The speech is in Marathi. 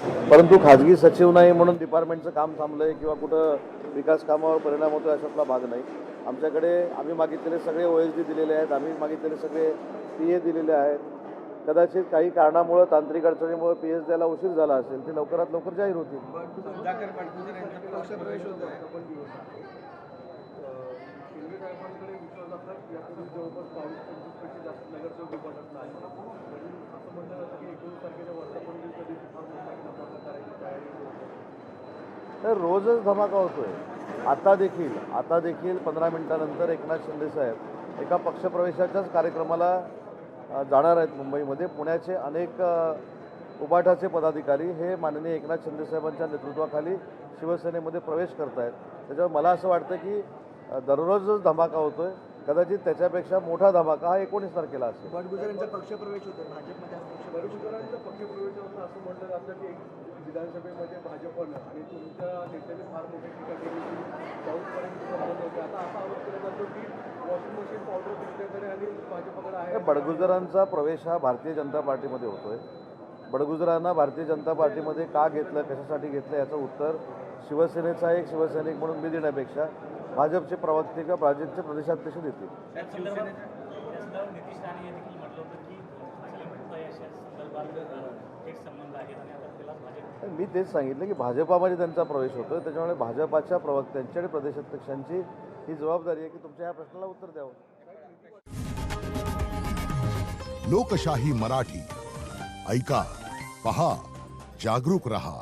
परंतु खाजगी सचिव नाही म्हणून डिपार्टमेंटचं काम थांबलं आहे किंवा कुठं विकास कामावर परिणाम होतो अशातला भाग नाही. आमच्याकडे आम्ही मागितलेले सगळे OSD दिलेले आहेत, आम्ही मागितलेले सगळे PA दिलेले आहेत. कदाचित काही कारणामुळं तांत्रिक अडचणीमुळे PS द्यायला उशीर झाला असेल, ते लवकरात लवकर जाहीर होतील. तर रोजच धमाका होतोय. आता देखील 15 मिनिटानंतर एकनाथ शिंदे साहेब एका पक्षप्रवेशाच्याच कार्यक्रमाला जाणार आहेत मुंबईमध्ये. पुण्याचे अनेक उबाठाचे पदाधिकारी हे माननीय एकनाथ शिंदे साहेबांच्या नेतृत्वाखाली शिवसेनेमध्ये प्रवेश करत आहेत. त्याच्यामुळे मला असं वाटतं की दररोजच धमाका होतोय. कदाचित त्याच्यापेक्षा मोठा धमाका हा 19 तारखेला असेल. बडगुजरांचा पक्षप्रवेश होतो भाजपमध्ये. बडगुजरांचा पक्षप्रवेश होतं असं म्हटलं जातं की विधानसभेमध्ये भाजपनं आणि तुमच्या नेत्याने फार मोठी टीका केली की जाऊनपर्यंत संबंध होते. आता असा आरोप केला जातो की वॉशिंग मशीन पावडर तुमच्याकडे आणि भाजपकडे आहे. बडगुजरांचा प्रवेश हा भारतीय जनता पार्टीमध्ये होतोय. बडगुजरांना भारतीय जनता पार्टीमध्ये का घेतलं, कशासाठी घेतलं याचं उत्तर शिवसेनेचा एक शिवसैनिक म्हणून मी देण्यापेक्षा भाजपचे प्रवक्ते किंवा भाजपचे प्रदेशाध्यक्ष देतील. मी तेच सांगितलं की भाजपामध्ये त्यांचा प्रवेश होतोय. त्याच्यामुळे भाजपाच्या प्रवक्त्यांची आणि प्रदेशाध्यक्षांची ही जबाबदारी आहे की तुमच्या या प्रश्नाला उत्तर द्यावं. लोकशाही मराठी ऐका, पहा, जागरूक रहा.